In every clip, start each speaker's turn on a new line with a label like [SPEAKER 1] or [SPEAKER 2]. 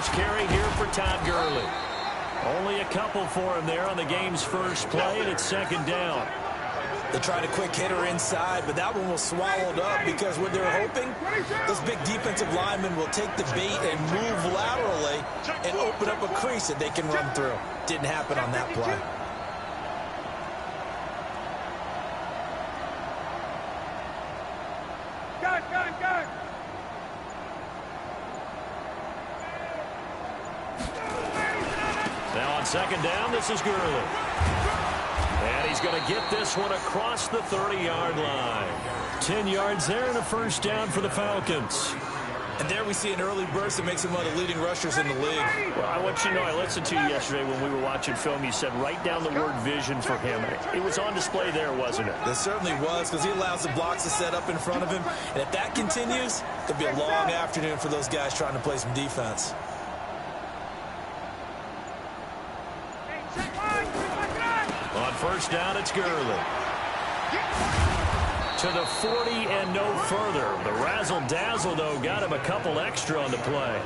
[SPEAKER 1] first carry here for Todd Gurley. Only a couple for him there on the game's first play, and it's second down.
[SPEAKER 2] They tried a quick hitter inside, but that one was swallowed up because what they're hoping, those big defensive linemen will take the bait and move laterally and open up a crease that they can run through. Didn't happen on that play.
[SPEAKER 1] Now on second down, this is Gurley. And he's going to get this one across the 30-yard line. 10 yards there and a first down for the Falcons.
[SPEAKER 2] And there we see an early burst that makes him one of the leading rushers in the league.
[SPEAKER 1] Well, I want you to know, I listened to you yesterday when we were watching film. You said write down the word vision for him. It was on display there, wasn't it?
[SPEAKER 2] It certainly was, because he allows the blocks to set up in front of him. And if that continues, it could be a long afternoon for those guys trying to play some defense.
[SPEAKER 1] On first down, it's Gurley. To the 40 and no further. The razzle-dazzle, though, got him a couple extra on the play.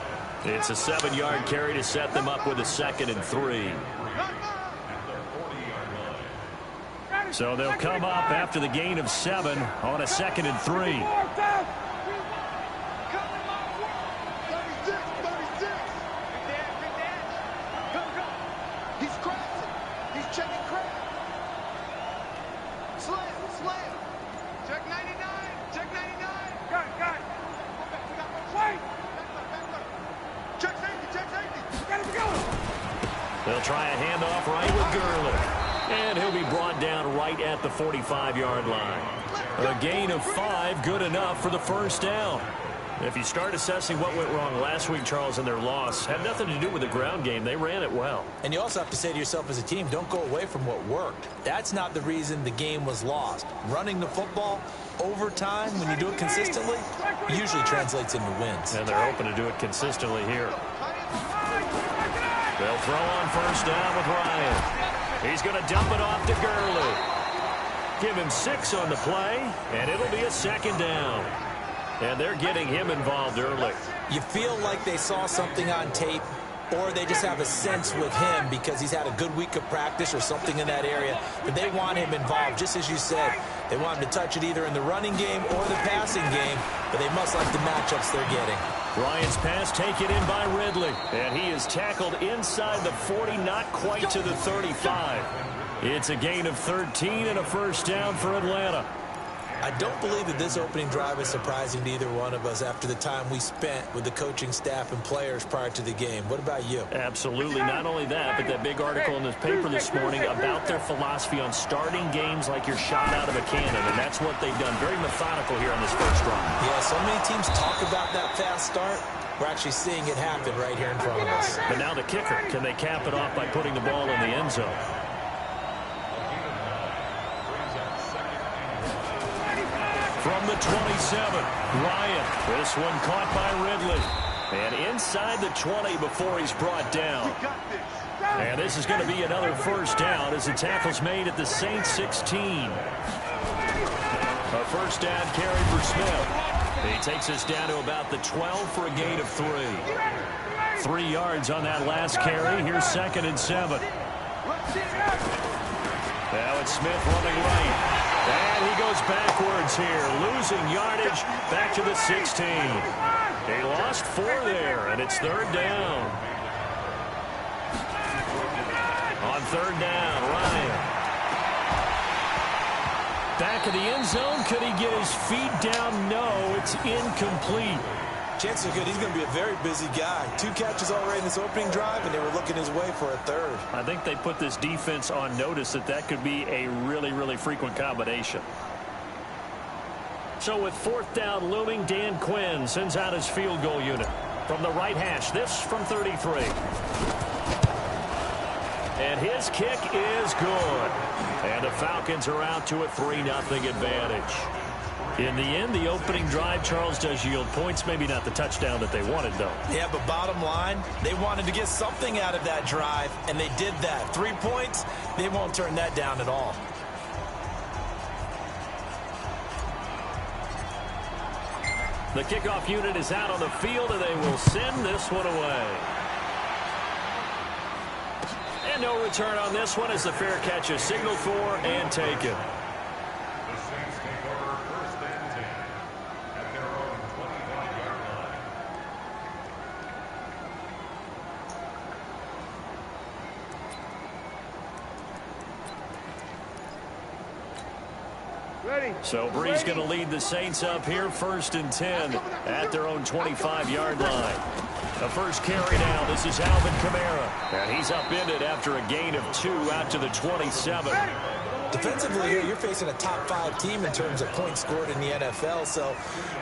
[SPEAKER 1] It's a 7-yard carry to set them up with a 2nd and 3. So they'll come up after the gain of 7 on a 2nd and 3. They'll try a handoff right with Gurley. And he'll be brought down right at the 45-yard line. A gain of 5, good enough for the first down. If you start assessing what went wrong last week, Charles, in their loss, had nothing to do with the ground game. They ran it well.
[SPEAKER 2] And you also have to say to yourself as a team, don't go away from what worked. That's not the reason the game was lost. Running the football over time, when you do it consistently, usually translates into wins.
[SPEAKER 1] And they're hoping to do it consistently here. They'll throw on first down with Ryan. He's going to dump it off to Gurley. Give him 6 on the play, and it'll be a 2nd down. And they're getting him involved early.
[SPEAKER 2] You feel like they saw something on tape, or they just have a sense with him because he's had a good week of practice or something in that area, but they want him involved, just as you said. They want him to touch it either in the running game or the passing game, but they must like the matchups they're getting.
[SPEAKER 1] Ryan's pass taken in by Ridley, and he is tackled inside the 40, not quite to the 35. It's a gain of 13 and a first down for Atlanta.
[SPEAKER 2] I don't believe that this opening drive is surprising to either one of us after the time we spent with the coaching staff and players prior to the game. What about you?
[SPEAKER 1] Absolutely. Not only that, but that big article in this paper this morning about their philosophy on starting games like you're shot out of a cannon, and that's what they've done. Very methodical here on this first drive.
[SPEAKER 2] Yeah, so many teams talk about that fast start. We're actually seeing it happen right here in front of us.
[SPEAKER 1] But now the kicker, can they cap it off by putting the ball in the end zone? From the 27, Ryan. This one caught by Ridley. And inside the 20 before he's brought down. And this is going to be another first down as the tackle's made at the Saints 16. A first down carry for Smith. He takes us down to about the 12 for a gain of 3. 3 yards on that last carry. Here's 2nd and 7. Now it's Smith running right. And he goes backwards here, losing yardage back to the 16. He lost 4 there, and it's 3rd down. On 3rd down, Ryan. Back of the end zone. Could he get his feet down? No, it's incomplete.
[SPEAKER 2] Chances are good he's going to be a very busy guy. 2 catches already in this opening drive, and they were looking his way for a 3rd.
[SPEAKER 1] I think they put this defense on notice that could be a really, really frequent combination. So with 4th down looming, Dan Quinn sends out his field goal unit. From the right hash, this from 33. And his kick is good. And the Falcons are out to a 3-0 advantage. In the end, the opening drive, Charles, does yield points. Maybe not the touchdown that they wanted, though.
[SPEAKER 2] Yeah, but bottom line, they wanted to get something out of that drive, and they did that. 3 points, they won't turn that down at all. The kickoff unit is out on the field, and they will send this one away.
[SPEAKER 1] And no return on this one as the fair catch is signaled for and taken. So Bree's going to lead the Saints up here 1st and 10 at their own 25-yard line. The first carry now. This is Alvin Kamara. And he's upended after a gain of 2 out to the 27.
[SPEAKER 2] Defensively here, you're facing a top 5 team in terms of points scored in the NFL. So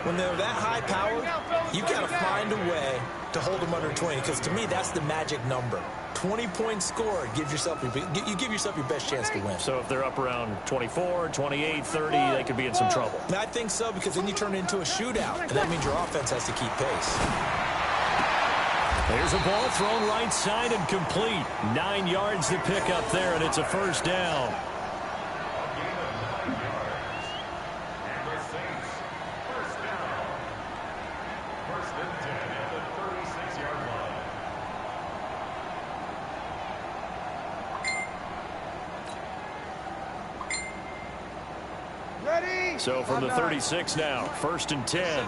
[SPEAKER 2] when they're that high powered, you've got to find a way to hold them under 20. Because to me, that's the magic number. 20 points scored, you give yourself your best chance to win.
[SPEAKER 1] So if they're up around 24, 28, 30, they could be in some trouble.
[SPEAKER 2] I think so, because then you turn it into a shootout, and that means your offense has to keep pace.
[SPEAKER 1] There's a ball thrown right side and complete. 9 yards to pick up there, and it's a first down. So from the 36 now, 1st and 10.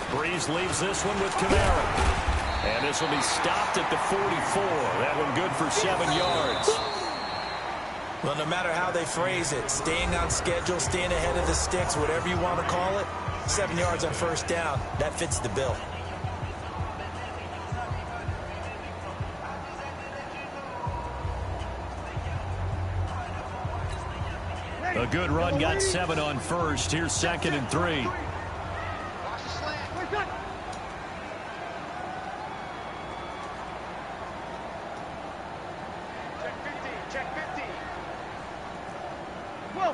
[SPEAKER 1] Breeze leaves this one with Kamara. And this will be stopped at the 44. That one good for 7 yards.
[SPEAKER 2] Well, no matter how they phrase it, staying on schedule, staying ahead of the sticks, whatever you want to call it, 7 yards on 1st down, that fits the bill.
[SPEAKER 1] A good run, got 7 on 1st. Here's 2nd and 3.
[SPEAKER 3] Check 50. Whoa.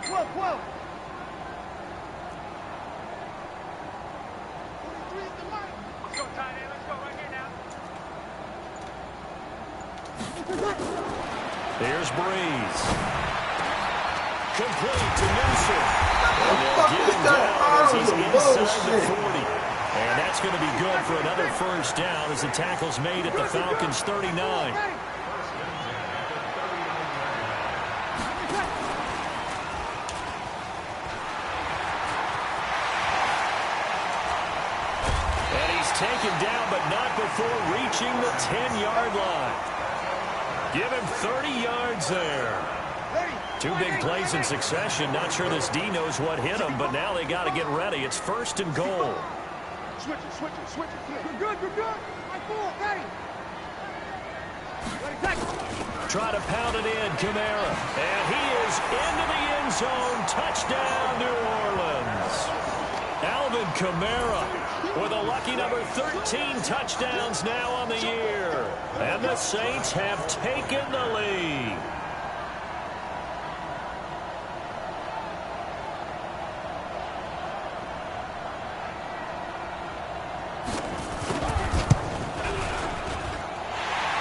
[SPEAKER 3] 43 is the line. Let's go, tight end. Let's go right here now.
[SPEAKER 1] Here's Breeze. Complete to Newsom. And they'll get him down as he's inside the 40. And that's going to be good for another 1st down as the tackle's made at the Falcons' 39. And he's taken down, but not before reaching the 10-yard line. Give him 30 yards there. 2 big plays in succession. Not sure this D knows what hit him, but now they got to get ready. It's 1st and goal.
[SPEAKER 3] Switch it. You're good. My ball, ready.
[SPEAKER 1] Try to pound it in, Kamara. And he is into the end zone. Touchdown, New Orleans. Alvin Kamara with a lucky number 13 touchdowns now on the year. And the Saints have taken the lead.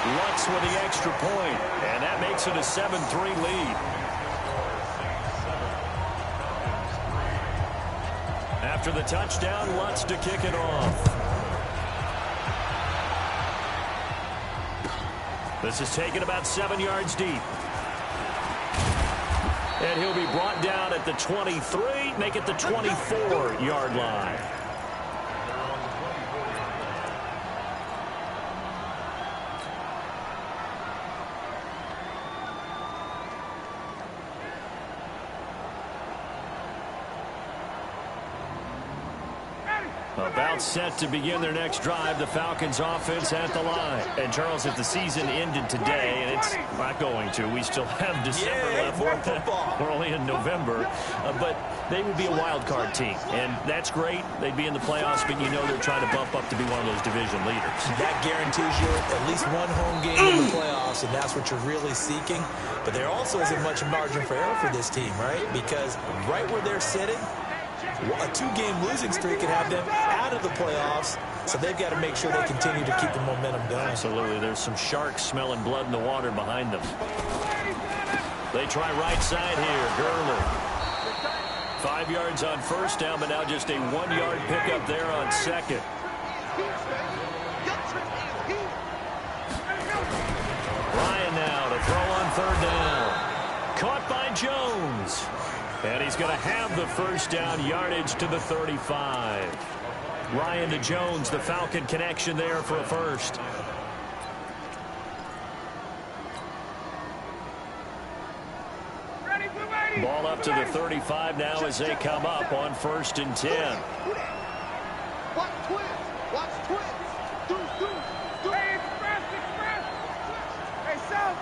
[SPEAKER 1] Lutz with the extra point, and that makes it a 7-3 lead. After the touchdown, Lutz to kick it off. This is taken about 7 yards deep. And he'll be brought down at the 23, make it the 24-yard line. About set to begin their next drive, the Falcons offense at the line. And Charles, if the season ended today, and it's not going to, we still have December left. We're only in November, but they would be a wild card team, and that's great. They'd be in the playoffs, but you know they're trying to bump up to be one of those division leaders. That
[SPEAKER 2] guarantees you at least one home game in the playoffs, and that's what you're really seeking. But there also isn't much margin for error for this team, right? Because right where they're sitting, a 2-game losing streak could have them out of the playoffs, so they've got to make sure they continue to keep the momentum going.
[SPEAKER 1] Absolutely. There's some sharks smelling blood in the water behind them. They try right side here. Gurley. 5 yards on 1st down, but now just a 1-yard pickup there on 2nd. Caught by Jones. And he's going to have the first down, yardage to the 35. Ryan to Jones, the Falcon connection there for a first. Ball up to the 35 now as they come up on 1st and 10.
[SPEAKER 3] Watch twins. Watch twins. Do. Hey, express. Hey, South.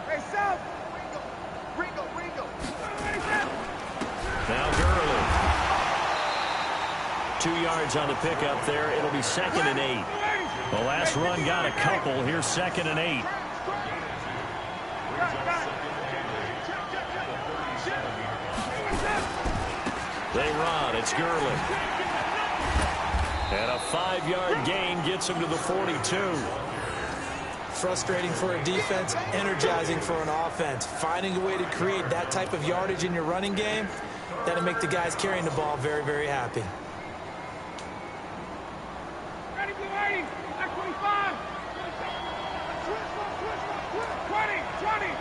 [SPEAKER 3] Hey, South. Ringo.
[SPEAKER 1] Now Gurley. 2 yards on the pickup there. It'll be 2nd and 8. The last run got a couple. Here's 2nd and 8. They run. It's Gurley. And a 5-yard gain gets him to the 42.
[SPEAKER 2] Frustrating for a defense, energizing for an offense. Finding a way to create that type of yardage in your running game, that'll make the guys carrying the ball very, very happy.
[SPEAKER 3] Ready, blue 80. That's 25. 20.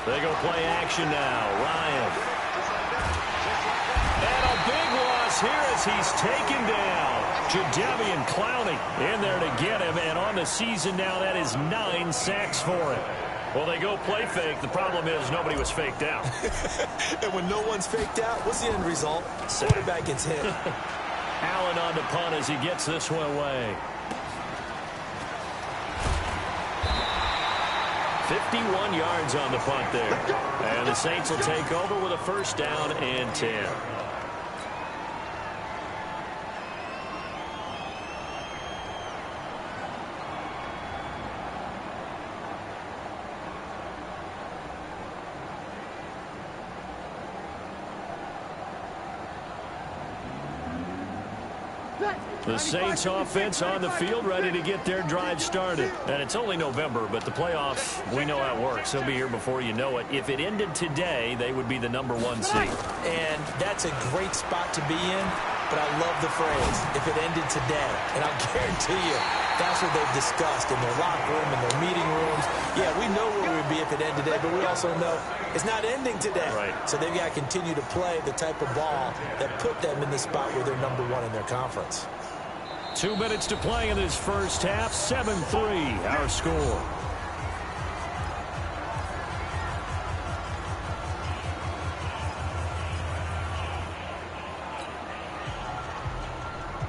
[SPEAKER 1] They go play action now. Ryan. And a big loss here as he's taken down. Jadeveon Clowney in there to get him, and on the season now, that is 9 sacks for him. Well, they go play fake. The problem is nobody was faked out.
[SPEAKER 2] And when no one's faked out, what's the end result? Quarterback gets hit.
[SPEAKER 1] Allen on the punt as he gets this one away. 51 yards on the punt there. And the Saints will take over with a 1st down and 10. The Saints offense on the field ready to get their drive started. And it's only November, but the playoffs, we know how it works. They'll be here before you know it. If it ended today, they would be the #1 seed.
[SPEAKER 2] And that's a great spot to be in, but I love the phrase, if it ended today. And I'll guarantee you, that's what they've discussed in their locker room, in their meeting rooms. Yeah, we know where we would be if it ended today, but we also know it's not ending today.
[SPEAKER 1] Right.
[SPEAKER 2] So they've got to continue to play the type of ball that put them in the spot where they're #1 in their conference.
[SPEAKER 1] 2 minutes to play in this first half. 7-3, our score.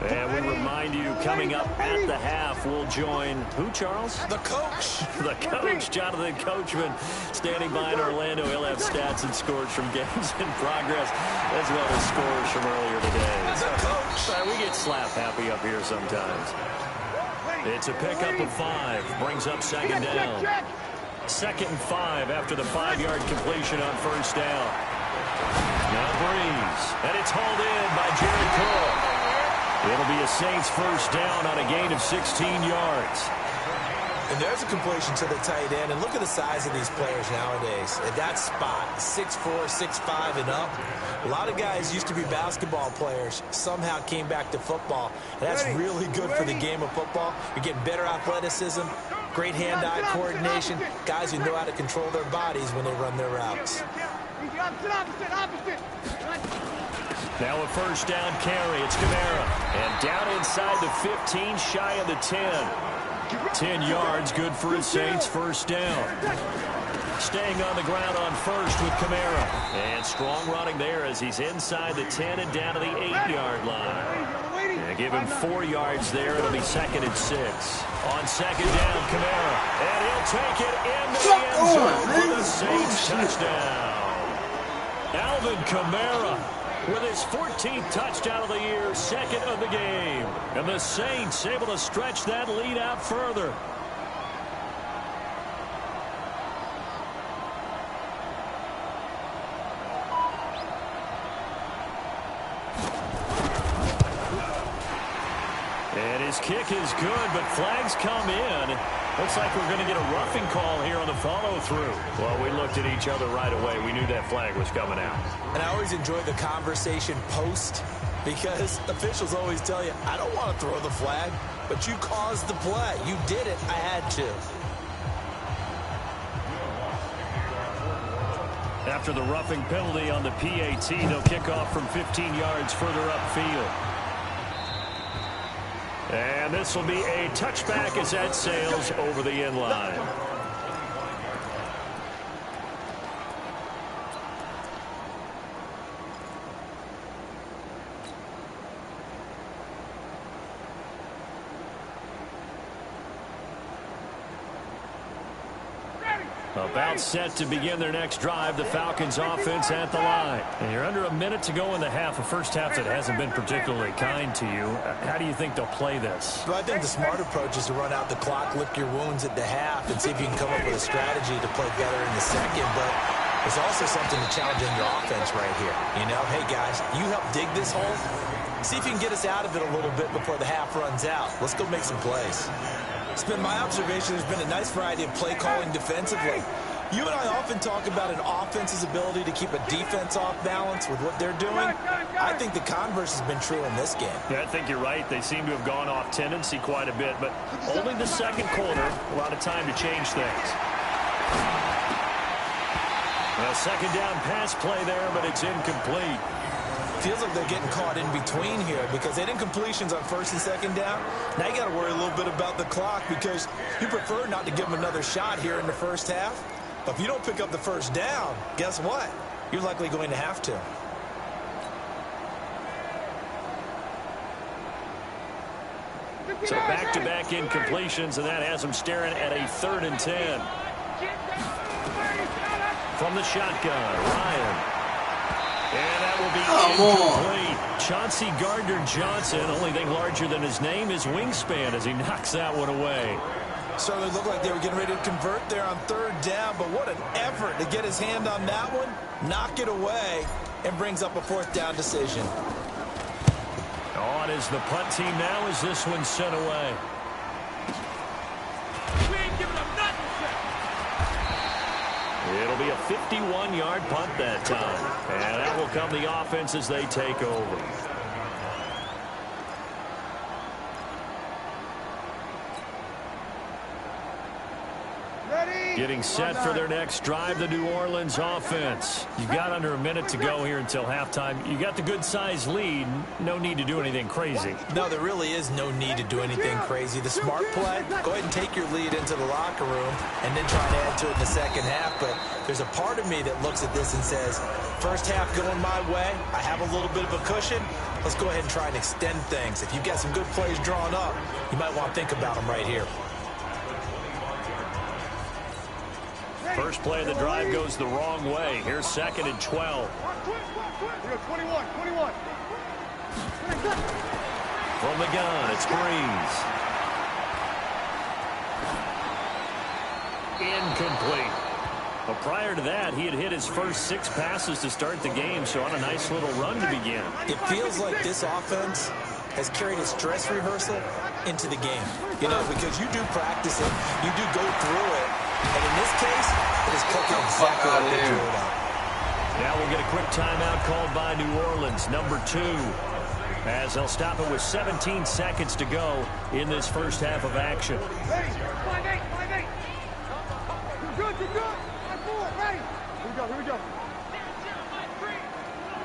[SPEAKER 1] And we remind you, coming up at the half, we'll join who, Charles?
[SPEAKER 2] The coach.
[SPEAKER 1] The coach, Jonathan Coachman, standing by in Orlando. He'll have stats and scores from games in progress, as well as scores from earlier today.
[SPEAKER 2] The coach.
[SPEAKER 1] We get slap happy up here sometimes. It's a pickup of 5, brings up 2nd down. 2nd and 5 after the 5-yard completion on 1st down. Now Breeze, and it's hauled in by Jared Cook. It'll be a Saints 1st down on a gain of 16 yards.
[SPEAKER 2] And there's a completion to the tight end. And look at the size of these players nowadays. At that spot, 6'4", 6'5", and up. A lot of guys used to be basketball players, somehow came back to football. And that's really good for the game of football. You're getting better athleticism, great hand-eye coordination, guys who know how to control their bodies when they run their routes.
[SPEAKER 3] Opposite.
[SPEAKER 1] Now a 1st down carry. It's Kamara. And down inside the 15, shy of the 10. 10 yards, good for his Saints 1st down. Staying on the ground on 1st with Kamara. And strong running there as he's inside the 10 and down to the 8-yard line. And give him 4 yards there. It'll be 2nd and 6. On 2nd down, Kamara. And he'll take it into the end zone for the Saints touchdown. Alvin Kamara with his 14th touchdown of the year, 2nd of the game. And the Saints able to stretch that lead out further. And his kick is good, but flags come in. Looks like we're going to get a roughing call here on the follow-through. Well, we looked at each other right away. We knew that flag was coming out.
[SPEAKER 2] And I always enjoy the conversation post because officials always tell you, I don't want to throw the flag. but you caused the play. You did it. I had to.
[SPEAKER 1] After the roughing penalty on the PAT, they'll kick off from 15 yards further upfield. And this will be a touchback as that sails over the end line. About set to begin their next drive, the Falcons offense at the line. And you're under a minute to go in the half, a first half that hasn't been particularly kind to you. How do you think they'll play this?
[SPEAKER 2] Well, I think the smart approach is to run out the clock, lick your wounds at the half, and see if you can come up with a strategy to play better in the second. But there's also something to challenge in your offense right here. You know, hey, guys, you help dig this hole. See if you can get us out of it a little bit before the half runs out. Let's go make some plays. It's been my observation there's been a nice variety of play calling defensively. You and I often talk about an offense's ability to keep a defense off balance with what they're doing. I think the converse has been true in this game.
[SPEAKER 1] Yeah, I think you're right. They seem to have gone off tendency quite a bit, but only the second quarter, a lot of time to change things. A second down pass play there, but it's incomplete.
[SPEAKER 2] Feels like they're getting caught in between here because they didn't completions on first and second down. Now you got to worry a little bit about the clock because you prefer not to give them another shot here in the first half. But if you don't pick up the first down, guess what? You're likely going to have to.
[SPEAKER 1] So back-to-back incompletions, and that has them staring at a 3rd and 10. From the shotgun, Ryan. And that will be incomplete. Chauncey Gardner-Johnson, only thing larger than his name is wingspan as he knocks that one away.
[SPEAKER 2] Certainly looked like they were getting ready to convert there on 3rd down, but what an effort to get his hand on that one, knock it away, and brings up a 4th down decision.
[SPEAKER 1] On is the punt team now as this one's sent away.
[SPEAKER 3] We ain't giving them nothing.
[SPEAKER 1] It'll be a 51-yard punt that time. And that will come the offense as they take over. Getting set for their next drive, the New Orleans offense. You've got under a minute to go here until halftime. You got the good-sized lead. No need to do anything crazy.
[SPEAKER 2] No, there really is no need to do anything crazy. The smart play, go ahead and take your lead into the locker room and then try and add to it in the second half. But there's a part of me that looks at this and says, first half going my way, I have a little bit of a cushion. Let's go ahead and try and extend things. If you've got some good plays drawn up, you might want to think about them right here.
[SPEAKER 1] First play of the drive goes the wrong way. Here's 2nd and 12.
[SPEAKER 3] 21.
[SPEAKER 1] From the gun, it's Breeze. Incomplete. But prior to that, he had hit his first 6 passes to start the game, so on a nice little run to begin.
[SPEAKER 2] It feels like this offense has carried its dress rehearsal into the game. You know, because you do practice it, you do go through it, and in this case, it is cooking exactly what they drew it up.
[SPEAKER 1] Now we'll get a quick timeout called by New Orleans, number 2, as they'll stop it with 17 seconds to go in this first half of action.
[SPEAKER 3] Ready. 5-8. You're good. 5-4. Ready. Here we go.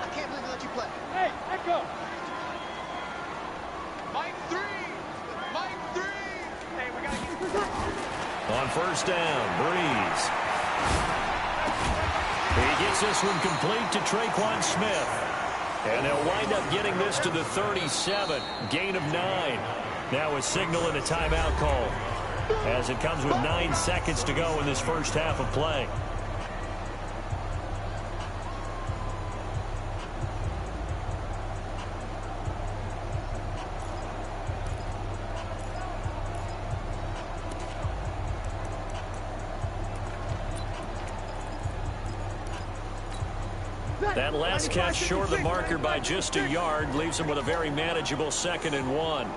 [SPEAKER 4] I can't believe they let you play.
[SPEAKER 3] Hey, echo.
[SPEAKER 4] Mike 3. Hey, we got to get
[SPEAKER 1] On first down, Breeze. He gets this one complete to Traquan Smith. And they'll wind up getting this to the 37. Gain of 9. Now a signal and a timeout call, as it comes with 9 seconds to go in this first half of play. That last catch short of the marker by just a yard leaves him with a very manageable 2nd and 1.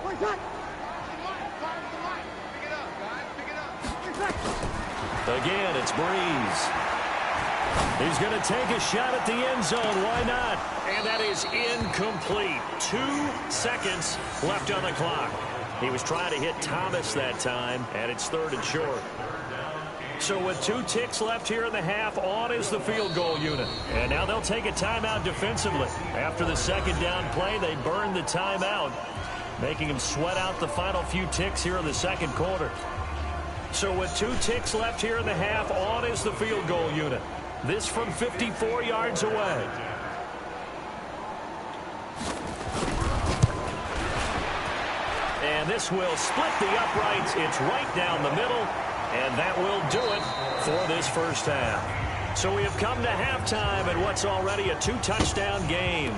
[SPEAKER 1] Again, it's Breeze. He's going to take a shot at the end zone. Why not? And that is incomplete. 2 seconds left on the clock. He was trying to hit Thomas that time, and it's 3rd and short. So with 2 ticks left here in the half, on is the field goal unit. And now they'll take a timeout defensively. After the 2nd down play, they burned the timeout, making them sweat out the final few ticks here in the 2nd quarter. So with 2 ticks left here in the half, on is the field goal unit. This from 54 yards away. And this will split the uprights. It's right down the middle. And that will do it for this first half. So we have come to halftime in what's already a 2-touchdown game.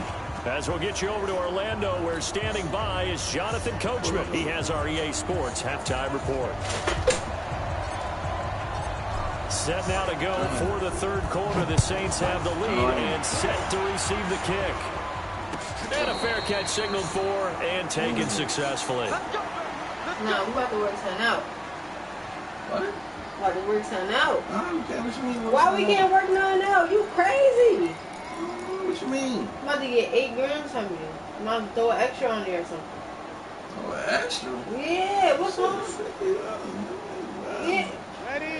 [SPEAKER 1] As we'll get you over to Orlando, where standing by is Jonathan Coachman. He has our EA Sports halftime report. Set now to go for the 3rd quarter. The Saints have the lead and set to receive the kick. And a fair catch signaled for and taken successfully.
[SPEAKER 5] No, we about to work something out.
[SPEAKER 6] What?
[SPEAKER 5] About to work something out.
[SPEAKER 6] Okay, what you mean?
[SPEAKER 5] Why we can't work nothing out? You crazy.
[SPEAKER 6] What you mean?
[SPEAKER 5] I'm about to get 8 grams from you. I'm about to throw an extra on there or something.
[SPEAKER 6] Oh, extra?
[SPEAKER 5] Yeah, what's wrong? Yeah.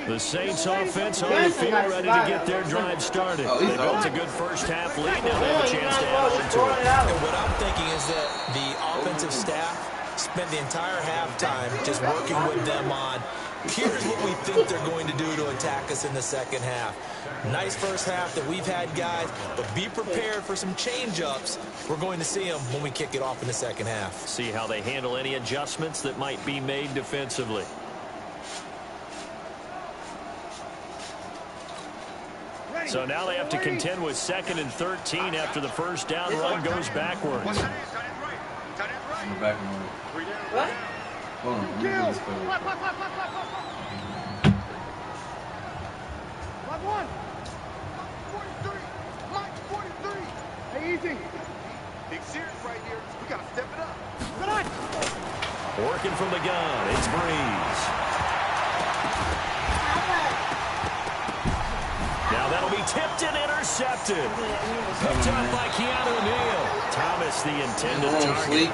[SPEAKER 1] The Saints offense on the field ready to get their drive started. They built a good first half lead. Now they have a chance to add on to it.
[SPEAKER 2] And what I'm thinking is that the offensive staff spent the entire halftime just working with them on, here's what we think they're going to do to attack us in the 2nd half. Nice first half that we've had, guys, but be prepared for some change-ups. We're going to see them when we kick it off in the 2nd half.
[SPEAKER 1] See how they handle any adjustments that might be made defensively. So now they have to contend with 2nd and 13 after the first down run goes backwards.
[SPEAKER 5] What?
[SPEAKER 6] Hold on.
[SPEAKER 3] Left one. 43. Mike, 43. Hey, easy. Big serious right here. We got to step it up. Good on.
[SPEAKER 1] Working from the gun, it's Breeze. Now that'll be tipped and intercepted. Picked up by Keanu Neal. Thomas, the intended target.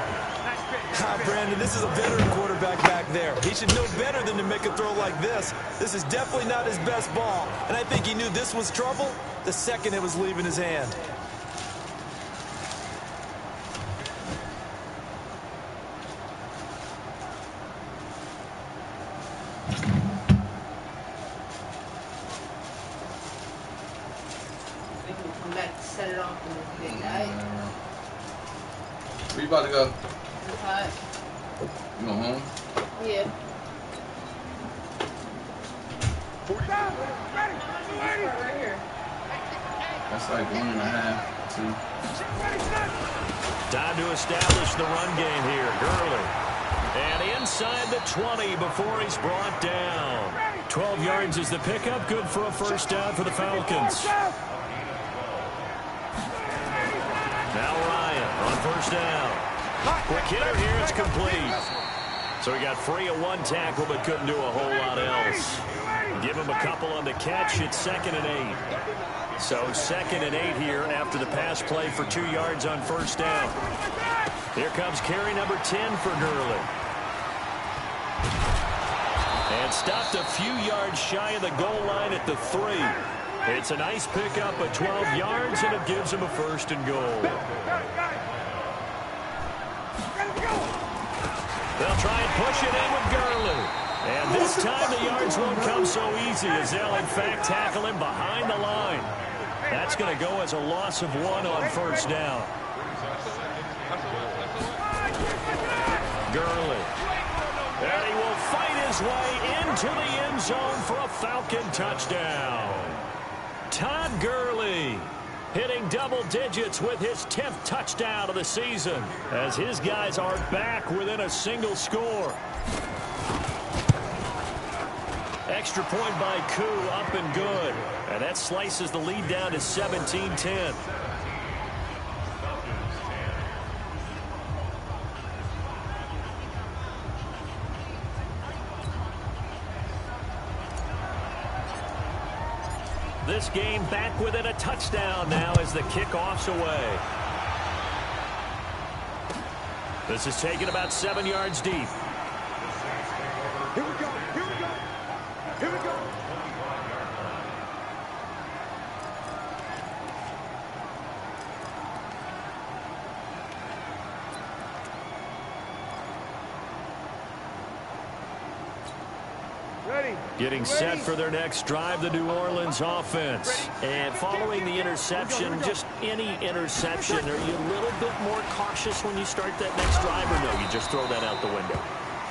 [SPEAKER 2] Brandon, this is a veteran quarterback back there. He should know better than to make a throw like this. This is definitely not his best ball. And I think he knew this was trouble the second it was leaving his hand.
[SPEAKER 5] Set it off in this big night.
[SPEAKER 6] Where you about to go?
[SPEAKER 5] Inside.
[SPEAKER 6] You go home?
[SPEAKER 5] Yeah. Right here.
[SPEAKER 6] That's like 1.5, 2.
[SPEAKER 1] Time to establish the run game here. Gurley. And inside the 20 before he's brought down. 12 yards is the pickup. Good for a first down for the Falcons. Now Ryan on first down. Quick hitter here, it's complete. So he got free of 1 tackle but couldn't do a whole lot else. Give him a couple on the catch. It's 2nd and 8. So 2nd and 8 here after the pass play for 2 yards on first down. Here comes carry number 10 for Gurley. And stopped a few yards shy of the goal line at the 3. It's a nice pickup of 12 yards, and it gives him a 1st and goal. They'll try and push it in with Gurley. And this time the yards won't come so easy as they'll, in fact, tackle him behind the line. That's going to go as a loss of 1 on first down. Gurley. And he will fight his way into the end zone for a Falcon touchdown. Todd Gurley hitting double digits with his 10th touchdown of the season as his guys are back within a single score. Extra point by Koo, up and good. And that slices the lead down to 17-10. This game back within a touchdown now as the kickoff's away. This is taken about 7 yards deep. Getting set for their next drive, the New Orleans offense. And following the interception, just any interception, are you a little bit more cautious when you start that next drive, or no, you just throw that out the window?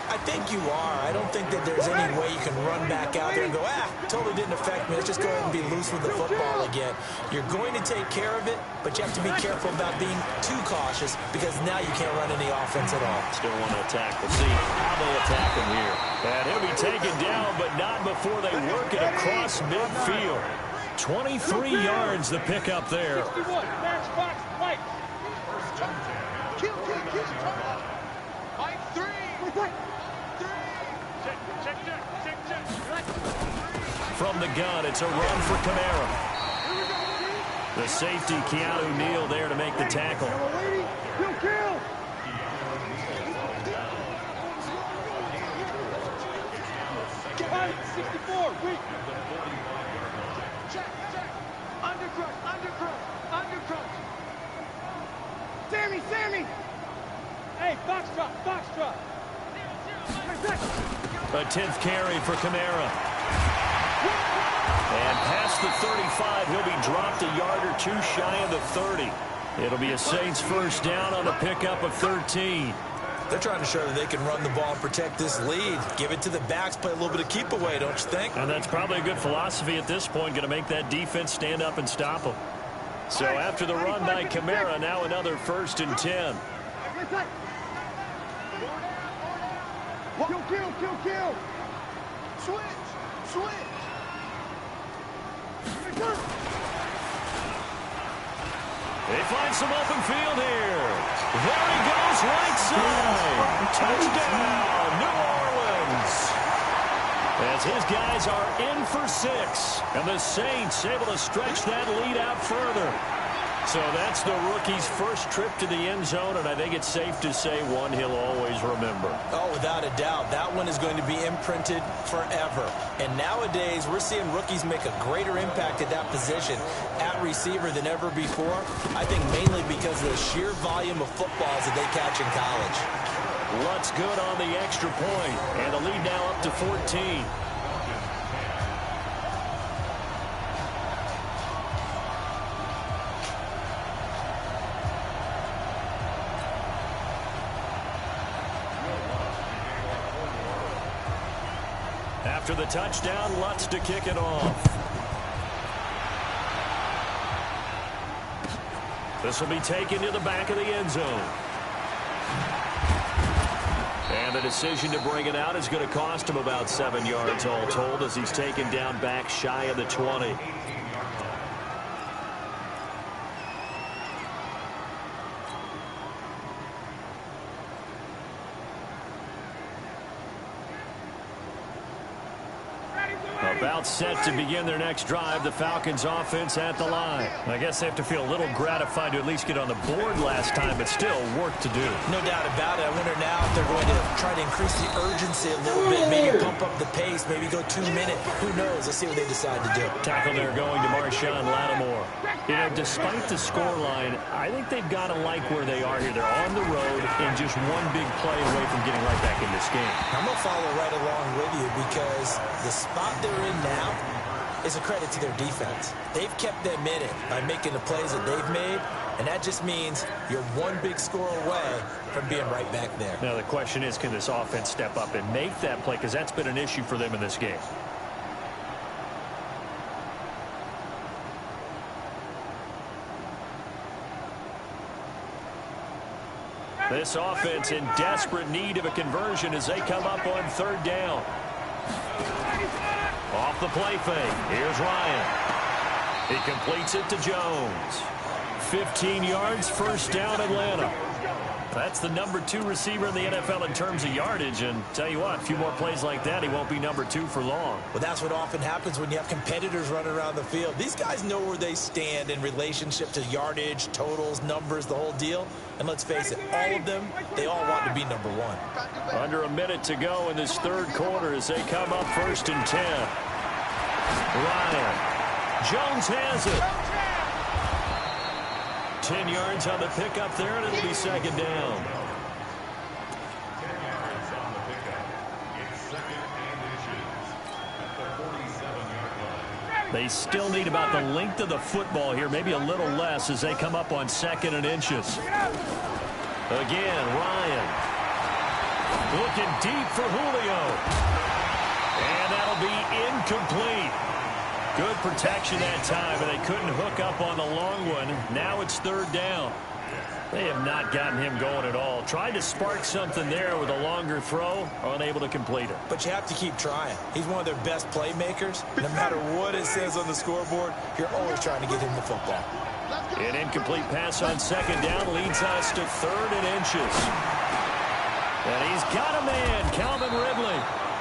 [SPEAKER 2] I think you are. I don't think that there's any way you can run back out there and go, totally didn't affect me. Let's just go ahead and be loose with the football again. You're going to take care of it, but you have to be careful about being too cautious because now you can't run any offense at all.
[SPEAKER 1] Still want to attack. We'll see how they attack him here. And he'll be taken down, but not before they work it across midfield. 23 yards the pickup there.
[SPEAKER 3] 61, match box, Mike. Kill, Mike, 3.
[SPEAKER 1] From the gun, it's a run for Kamara. The safety, Keanu Neal, there to make the tackle.
[SPEAKER 3] Kill. 64, weak. Check. Undercrush. Sammy. Hey, box drop.
[SPEAKER 1] A 10th carry for Kamara. And past the 35, he'll be dropped a yard or two shy of the 30. It'll be a Saints first down on a pickup of 13.
[SPEAKER 2] They're trying to show that they can run the ball and protect this lead. Give it to the backs, play a little bit of keep away, don't you think?
[SPEAKER 1] And that's probably a good philosophy at this point, going to make that defense stand up and stop them. So after the run by Kamara, now another 1st and 10.
[SPEAKER 3] Kill. Switch.
[SPEAKER 1] They find some open field here. There he goes, right side. Touchdown, New Orleans. As his guys are in for 6. And the Saints able to stretch that lead out further. So that's the rookie's first trip to the end zone, and I think it's safe to say one he'll always remember.
[SPEAKER 2] Oh, without a doubt. That one is going to be imprinted forever. And nowadays, we're seeing rookies make a greater impact at that position at receiver than ever before. I think mainly because of the sheer volume of footballs that they catch in college.
[SPEAKER 1] What's good on the extra point, and the lead now up to 14. After the touchdown, Lutz to kick it off. This will be taken to the back of the end zone. And the decision to bring it out is going to cost him about 7 yards all told as he's taken down back shy of the 20. About set to begin their next drive, the Falcons offense at the line. I guess they have to feel a little gratified to at least get on the board last time, but still work to do.
[SPEAKER 2] No doubt about it. I wonder now if they're going to try to increase the urgency a little bit, maybe pump up the pace, maybe go 2 minute. Who knows? Let's see what they decide to do.
[SPEAKER 1] Tackle there going to Marshawn Lattimore. You know, despite the scoreline, I think they've got to like where they are here. They're on the road and just one big play away from getting right back in this game.
[SPEAKER 2] I'm going to follow right along with you because the spot they're in now is a credit to their defense. They've kept them in it by making the plays that they've made, and that just means you're one big score away from being right back there.
[SPEAKER 1] Now the question is, can this offense step up and make that play? Because that's been an issue for them in this game. This offense in desperate need of a conversion as they come up on 3rd down. Off the play fake. Here's Ryan. He completes it to Jones. 15 yards, first down, Atlanta. That's the number 2 receiver in the NFL in terms of yardage. And tell you what, a few more plays like that, he won't be number 2 for long.
[SPEAKER 2] Well, that's what often happens when you have competitors running around the field. These guys know where they stand in relationship to yardage, totals, numbers, the whole deal. And let's face it, all of them, they all want to be number 1.
[SPEAKER 1] Under a minute to go in this 3rd quarter as they come up 1st and 10. Ryan. Jones has it. 10 yards on the pickup there, and it'll be 2nd down. They still need about the length of the football here, maybe a little less as they come up on 2nd and inches. Again, Ryan. Looking deep for Julio. And that'll be incomplete. Good protection that time, but they couldn't hook up on the long one. Now it's 3rd down. They have not gotten him going at all. Tried to spark something there with a longer throw, unable to complete it.
[SPEAKER 2] But you have to keep trying. He's one of their best playmakers. No matter what it says on the scoreboard, you're always trying to get him the football.
[SPEAKER 1] An incomplete pass on 2nd down leads us to 3rd and inches. And he's got a man, Calvin Ridley.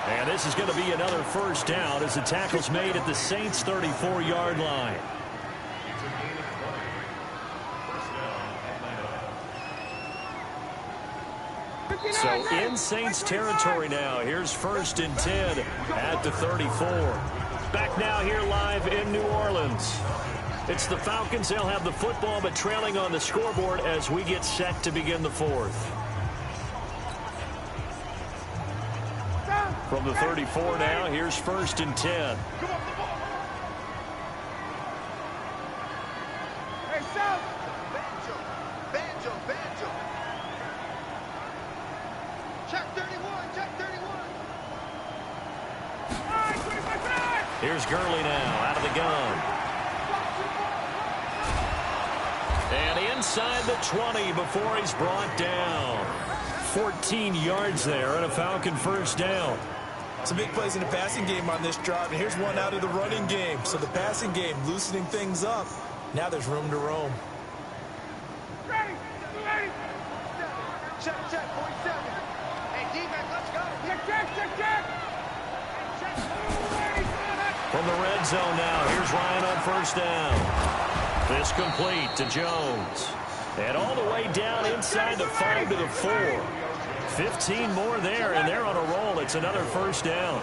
[SPEAKER 1] And this is going to be another 1st down as the tackle's made at the Saints' 34-yard line. So in Saints territory now. Here's 1st and 10 at the 34. Back now here live in New Orleans. It's the Falcons. They'll have the football, but trailing on the scoreboard as we get set to begin the 4th. From the 34 now, here's 1st and 10.
[SPEAKER 3] Hey, South! Banjo! Check 31, check 31! All right, 25.
[SPEAKER 1] Here's Gurley now, out of the gun. And inside the 20 before he's brought down. 14 yards there and a Falcon 1st down.
[SPEAKER 2] Some big plays in the passing game on this drive, and here's one out of the running game. So the passing game loosening things up. Now there's room to roam.
[SPEAKER 3] Ready! Check, 47. Hey, D-man, let's go! Check!
[SPEAKER 1] From the red zone now, here's Ryan on 1st down. This complete to Jones. And all the way down inside the 5 to the 4. 15 more there, and they're on a roll. It's another 1st down.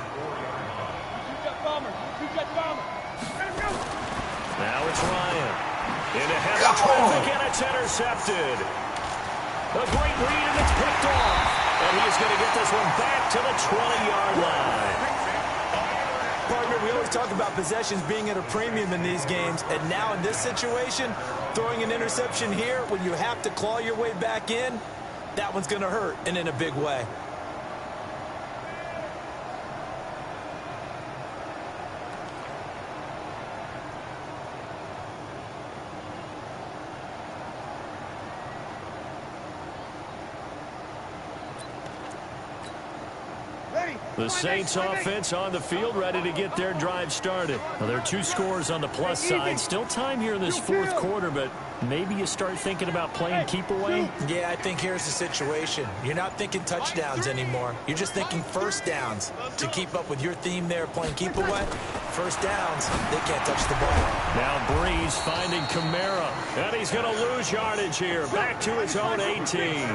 [SPEAKER 1] Now it's Ryan. Into heavy traffic, and it's intercepted. A great read, and it's picked off. And he's going to get this one back to the 20-yard line.
[SPEAKER 2] Partner, we always talk about possessions being at a premium in these games, and now in this situation, throwing an interception here when you have to claw your way back in, that one's going to hurt, and in a big way.
[SPEAKER 1] The Saints offense on the field, ready to get their drive started. Well, there are 2 scores on the plus side. Still time here in this 4th quarter, but maybe you start thinking about playing keep away?
[SPEAKER 2] Yeah, I think here's the situation. You're not thinking touchdowns anymore. You're just thinking 1st downs. To keep up with your theme there, playing keep away, 1st downs, they can't touch the ball.
[SPEAKER 1] Now Breeze finding Kamara, and he's going to lose yardage here. Back to his own 18.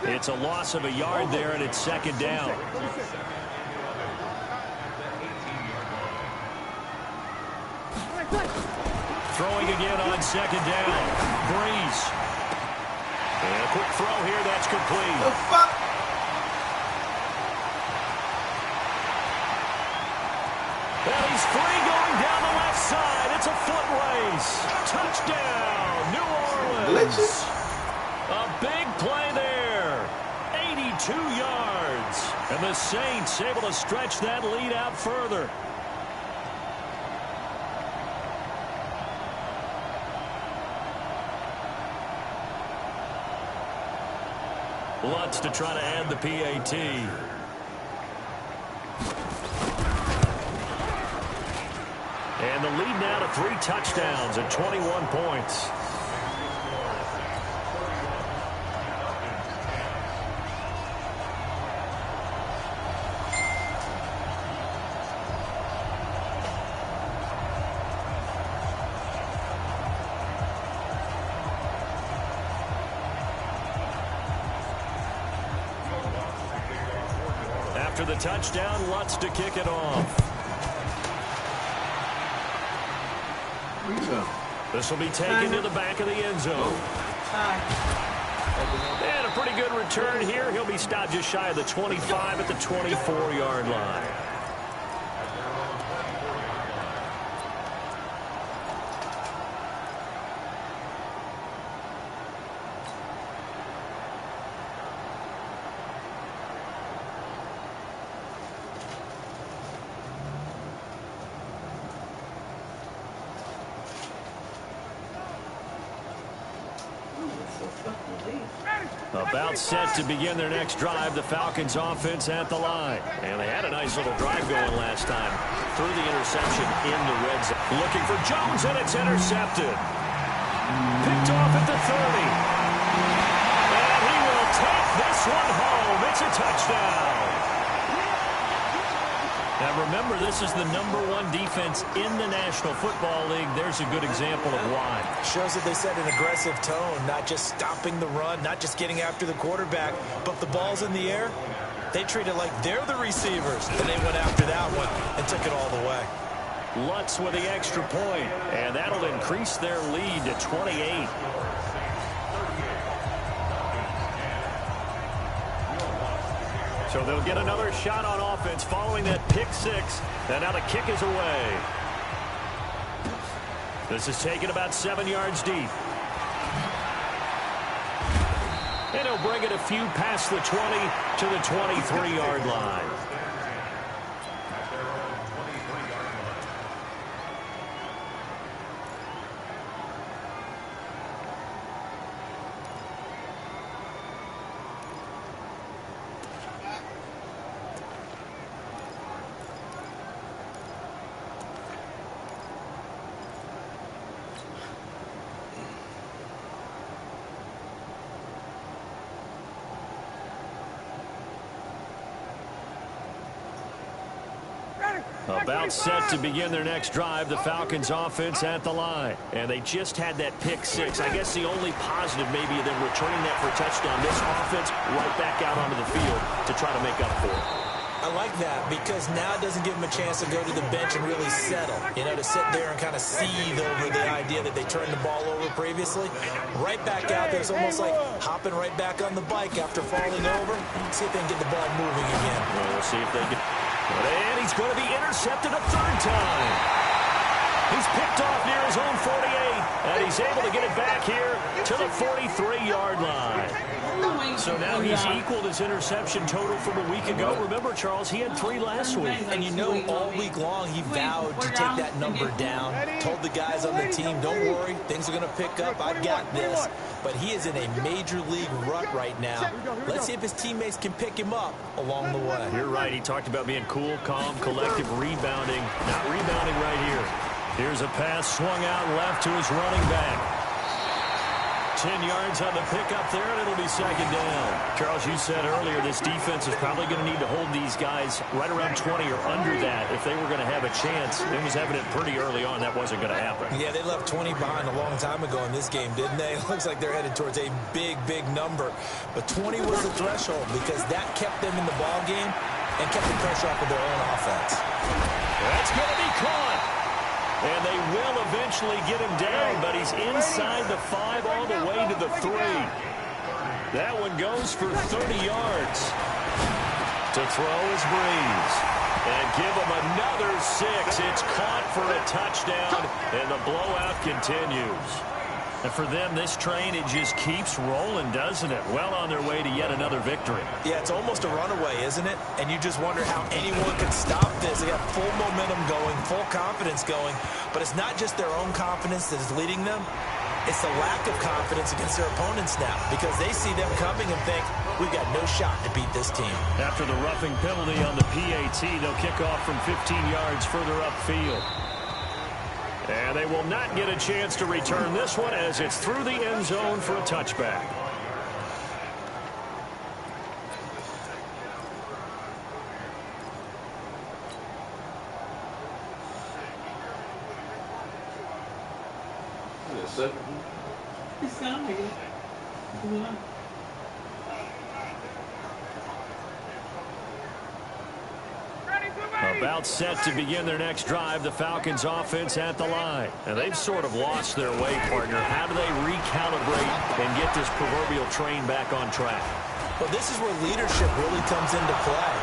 [SPEAKER 1] It's a loss of a yard there, and it's 2nd down. Throwing again on 2nd down. Breeze. And a quick throw here, that's complete.
[SPEAKER 6] The fuck?
[SPEAKER 1] And he's free going down the left side. It's a foot race. Touchdown, New Orleans. A big play there. 82 yards. And the Saints able to stretch that lead out further. Lutz to try to add the PAT. And the lead now to 3 touchdowns and 21 points. After the touchdown, Lutz to kick it off. This will be taken to the back of the end zone. And a pretty good return here. He'll be stopped just shy of the 25 at the 24-yard line. About set to begin their next drive, the Falcons offense at the line. And they had a nice little drive going last time. Through the interception in the red zone. Looking for Jones, and it's intercepted. Picked off at the 30. And he will take this one home. It's a touchdown. Now remember, this is the #1 defense in the National Football League. There's a good example of why.
[SPEAKER 2] Shows that they set an aggressive tone, not just stopping the run, not just getting after the quarterback, but the ball's in the air. They treat it like they're the receivers, and they went after that one and took it all the way.
[SPEAKER 1] Lutz with the extra point, and that'll increase their lead to 28. So they'll get another shot on offense following that pick six. And now the kick is away. This is taken about 7 yards deep. And he'll bring it a few past the 20 to the 23-yard line. About set to begin their next drive, the Falcons offense at the line. And they just had that pick six. I guess the only positive maybe of them returning that for a touchdown. This offense right back out onto the field to try to make up for it.
[SPEAKER 2] I like that because now it doesn't give them a chance to go to the bench and really settle. You know, to sit there and kind of seethe over the idea that they turned the ball over previously. Right back out there. It's almost like hopping right back on the bike after falling over. See if they can get the ball moving again.
[SPEAKER 1] Well, we'll see if they can. And he's going to be intercepted a third time. He's picked off near his own 48, and he's able to get it back here to the 43-yard line. So now he's equaled his interception total from a week ago. Remember, Charles, he had 3 last week.
[SPEAKER 2] And you know, all week long he vowed to take that number down. Told the guys on the team, don't worry, things are going to pick up. I've got this. But he is in a major league rut right now. Let's see if his teammates can pick him up along the way.
[SPEAKER 1] You're right. He talked about being cool, calm, collective rebounding. Not rebounding right here. Here's a pass swung out left to his running back. 10 yards on the pickup there, and it'll be second down. Charles, you said earlier this defense is probably going to need to hold these guys right around 20 or under that if they were going to have a chance. It was evident pretty early on that wasn't going to happen.
[SPEAKER 2] Yeah, they left 20 behind a long time ago in this game, didn't they? It looks like they're headed towards a big, big number. But 20 was the threshold because that kept them in the ball game and kept the pressure off of their own offense.
[SPEAKER 1] That's going to be caught. And they will eventually get him down, but he's inside the 5 all the way to the 3. That one goes for 30 yards. To throw is Breeze. And give him another 6. It's caught for a touchdown, and the blowout continues. And for them, this train, it just keeps rolling, doesn't it? Well on their way to yet another victory.
[SPEAKER 2] Yeah, it's almost a runaway, isn't it? And you just wonder how anyone could stop this. They got full momentum going, full confidence going. But it's not just their own confidence that is leading them. It's the lack of confidence against their opponents now because they see them coming and think, we've got no shot to beat this team.
[SPEAKER 1] After the roughing penalty on the PAT, they'll kick off from 15 yards further upfield. And they will not get a chance to return this one as it's through the end zone for a touchback.
[SPEAKER 5] It's not like it. Yeah.
[SPEAKER 1] About set to begin their next drive, the Falcons offense at the line. And they've sort of lost their way, partner. How do they recalibrate and get this proverbial train back on track?
[SPEAKER 2] Well, this is where leadership really comes into play.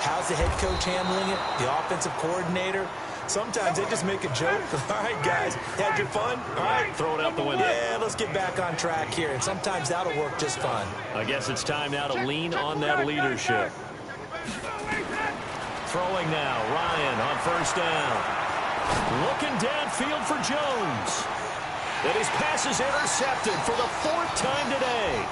[SPEAKER 2] How's the head coach handling it? The offensive coordinator? Sometimes they just make a joke. All right, guys, had your fun? All right.
[SPEAKER 1] Throw it out the window.
[SPEAKER 2] Yeah, let's get back on track here. And sometimes that'll work just fine.
[SPEAKER 1] I guess it's time now to lean on that leadership. Throwing now, Ryan on first down. Looking downfield for Jones. And his pass is intercepted for the 4th time today.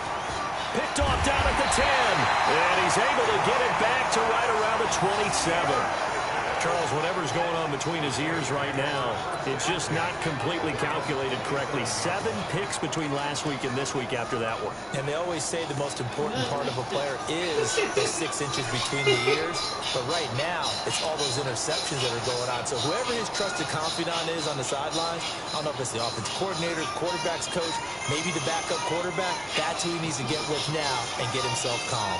[SPEAKER 1] Picked off down at the 10. And he's able to get it back to right around the 27. Charles, whatever's going on between his ears right now, it's just not completely calculated correctly. 7 picks between last week and this week after that one.
[SPEAKER 2] And they always say the most important part of a player is those 6 inches between the ears. But right now, it's all those interceptions that are going on. So whoever his trusted confidant is on the sidelines, I don't know if it's the offensive coordinator, the quarterback's coach, maybe the backup quarterback, that's who he needs to get with now and get himself calm.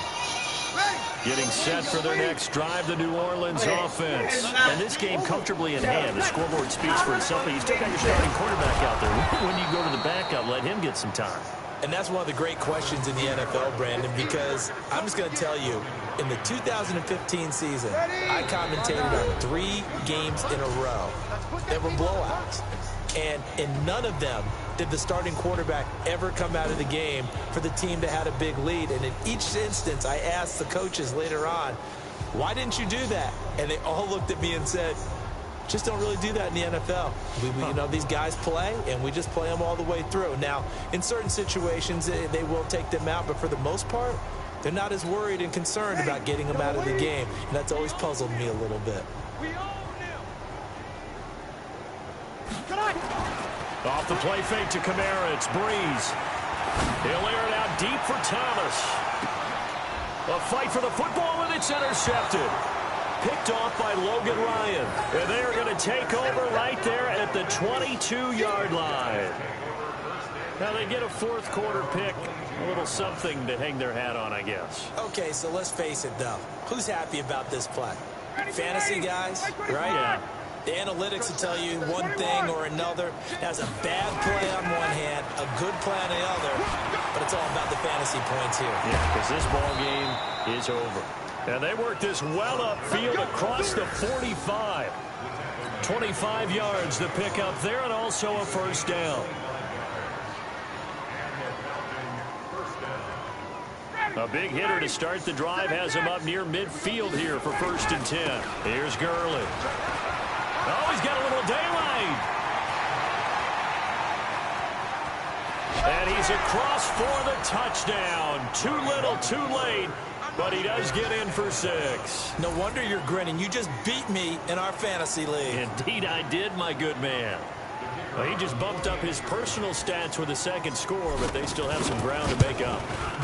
[SPEAKER 1] Getting set for their next drive, the New Orleans offense. And this game comfortably in hand. The scoreboard speaks for itself, but you still got your starting quarterback out there. When you go to the backup, let him get some time.
[SPEAKER 2] And that's one of the great questions in the NFL, Brandon, because I'm just going to tell you, in the 2015 season, I commentated on 3 games in a row that were blowouts. And in none of them did the starting quarterback ever come out of the game for the team that had a big lead. And in each instance, I asked the coaches later on, why didn't you do that? And they all looked at me and said, just don't really do that in the NFL. You know, these guys play, and we just play them all the way through. Now, in certain situations, they will take them out, but for the most part, they're not as worried and concerned about getting them out of the game. And that's always puzzled me a little bit.
[SPEAKER 1] Off the play fake to Kamara, it's Breeze. He'll air it out deep for Thomas. A fight for the football, and it's intercepted. Picked off by Logan Ryan. And they are going to take over right there at the 22-yard line. Now they get a fourth quarter pick. A little something to hang their hat on, I guess.
[SPEAKER 2] Okay, so let's face it, though. Who's happy about this play? Fantasy guys, right?
[SPEAKER 1] Yeah.
[SPEAKER 2] The analytics will tell you one thing or another. That's a bad play on one hand, a good play on the other, but it's all about the fantasy points here.
[SPEAKER 1] Yeah, because this ball game is over. And they work this well upfield across the 45. 25 yards to pick up there, and also a first down. A big hitter to start the drive has him up near midfield here for 1st and 10. Here's Gurley. Oh, he's got a little daylight. And he's across for the touchdown. Too little, too late. But he does get in for 6.
[SPEAKER 2] No wonder you're grinning. You just beat me in our fantasy league.
[SPEAKER 1] Indeed I did, my good man. Well, he just bumped up his personal stats with a second score, but they still have some ground to make up.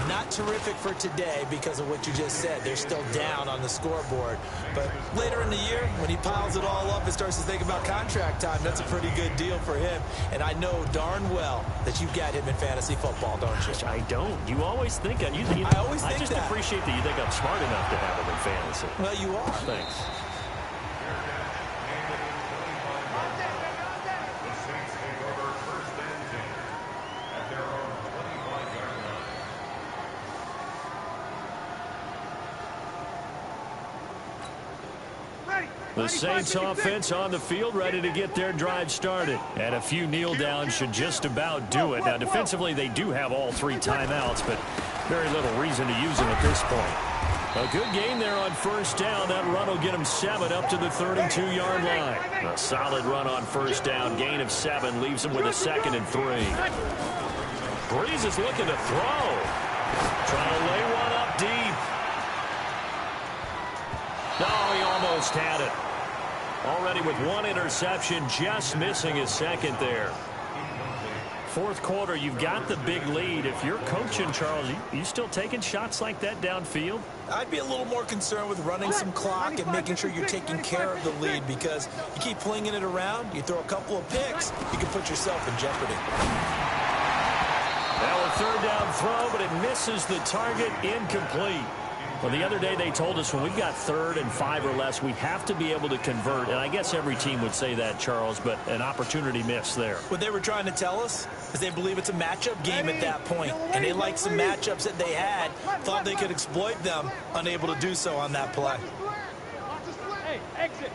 [SPEAKER 2] Not terrific for today because of what you just said. They're still down on the scoreboard. But later in the year, when he piles it all up and starts to think about contract time, that's a pretty good deal for him. And I know darn well that you've got him in fantasy football, don't you?
[SPEAKER 1] I don't. You always think on you.
[SPEAKER 2] I always think
[SPEAKER 1] I just appreciate that you think I'm smart enough to have him in fantasy.
[SPEAKER 2] Well, you are.
[SPEAKER 1] Thanks. The Saints offense on the field, ready to get their drive started. And a few kneel downs should just about do it. Now, defensively, they do have all 3 timeouts, but very little reason to use them at this point. A good game there on 1st down. That run will get them 7 up to the 32-yard line. A solid run on 1st down. Gain of 7 leaves them with a 2nd and 3. Breeze is looking to throw. Trying to lay one up deep. No, he almost had it. Already with 1 interception, just missing his 2nd there. 4th quarter, you've got the big lead. If you're coaching, Charles, you still taking shots like that downfield?
[SPEAKER 2] I'd be a little more concerned with running some clock and making sure you're taking care of the lead, because you keep flinging it around, you throw a couple of picks, you can put yourself in jeopardy.
[SPEAKER 1] Now a 3rd down throw, but it misses the target, incomplete. Well, the other day they told us when we've got 3rd and 5 or less, we have to be able to convert. And I guess every team would say that, Charles, but an opportunity missed there.
[SPEAKER 2] What they were trying to tell us is they believe it's a matchup game at that point. And they liked some matchups that they had, thought they could exploit them, unable to do so on that play.
[SPEAKER 3] Hey, exit.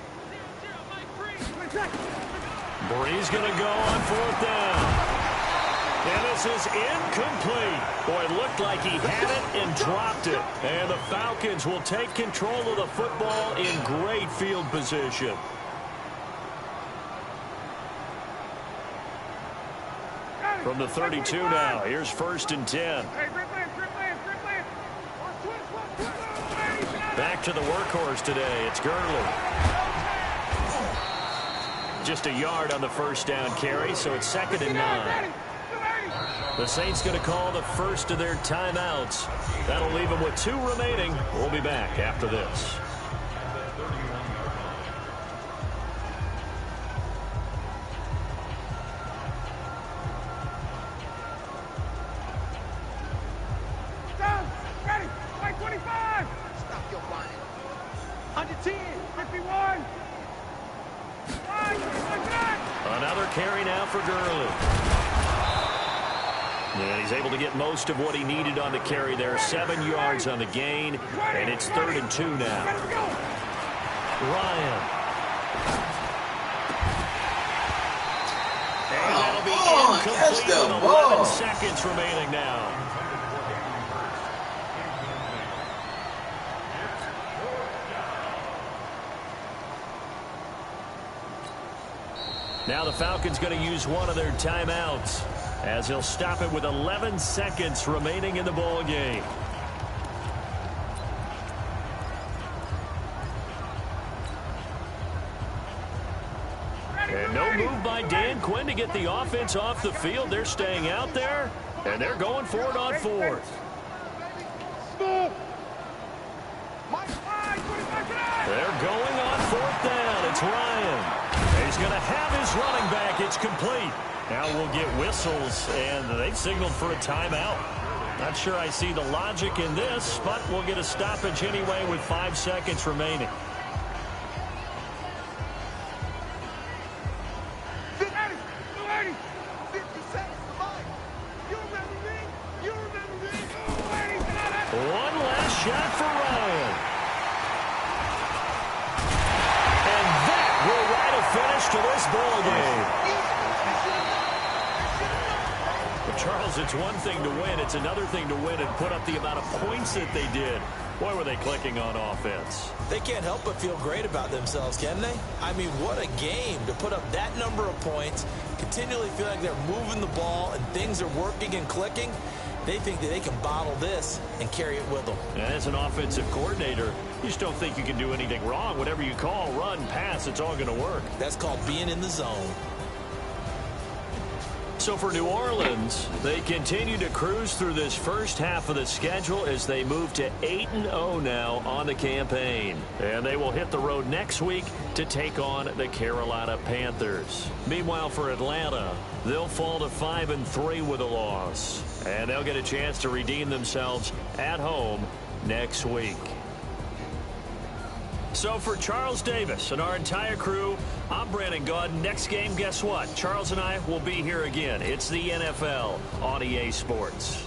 [SPEAKER 1] Breeze going to go on 4th down. And this is incomplete. Boy, it looked like he had it and dropped it. And the Falcons will take control of the football in great field position. From the 32 now, here's 1st and 10. Back to the workhorse today. It's Gurley. Just a yard on the first down carry, so it's 2nd and 9. The Saints going to call the first of their timeouts. That'll leave them with 2 remaining. We'll be back after this. Another carry now for Gurley. And he's able to get most of what he needed on the carry there. 7 yards on the gain, and it's 3rd and 2 now. Ryan. And that'll be incomplete with 11 seconds remaining now. Now the Falcons going to use one of their timeouts as he'll stop it with 11 seconds remaining in the ball game. And no move by Dan Quinn to get the offense off the field. They're staying out there, and they're going for it on 4th. They're going on 4th down. It's Ryan. He's going to have his running back. It's complete. Now we'll get whistles, and they've signaled for a timeout. Not sure I see the logic in this, but we'll get a stoppage anyway with 5 seconds remaining. One last shot for Ryan. And that will write a finish to this ball game. Well, Charles, it's one thing to win. It's another thing to win and put up the amount of points that they did. Boy, were they clicking on offense.
[SPEAKER 2] They can't help but feel great about themselves, can they? I mean, what a game to put up that number of points, continually feel like they're moving the ball and things are working and clicking. They think that they can bottle this and carry it with them.
[SPEAKER 1] And as an offensive coordinator, you just don't think you can do anything wrong. Whatever you call, run, pass, it's all going to work.
[SPEAKER 2] That's called being in the zone.
[SPEAKER 1] So for New Orleans, they continue to cruise through this first half of the schedule as they move to 8-0 now on the campaign. And they will hit the road next week to take on the Carolina Panthers. Meanwhile, for Atlanta, they'll fall to 5-3 with a loss. And they'll get a chance to redeem themselves at home next week. So for Charles Davis and our entire crew, I'm Brandon Gaudin. Next game, guess what? Charles and I will be here again. It's the NFL on EA Sports.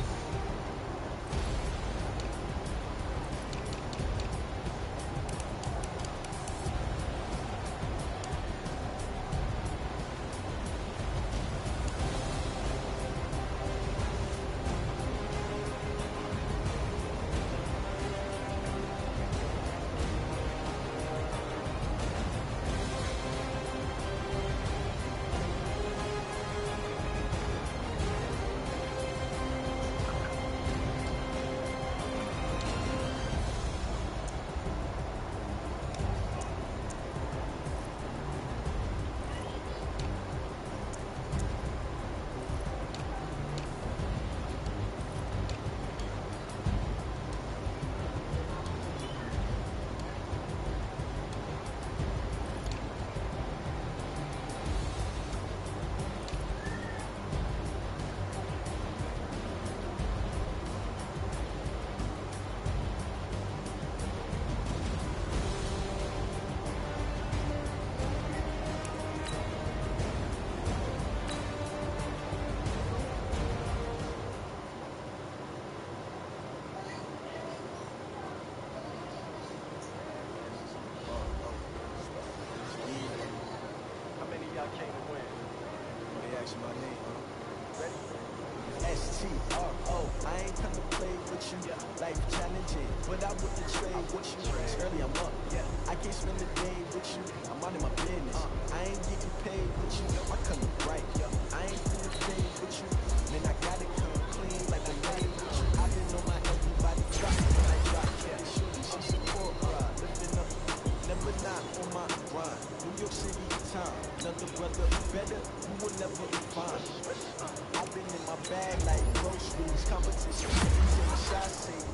[SPEAKER 7] STRO, I ain't come to play with you. Life challenging, but I wouldn't trade with you. Early I'm up, I can't spend the day with you. I'm out in my business, I ain't getting paid with you. My color bright, I ain't finna fade with you. Man, I gotta come clean like I'm made with you. I didn't know my everybody drop when I drop. Shooting, she support, bag like groceries. Competition, take shots, say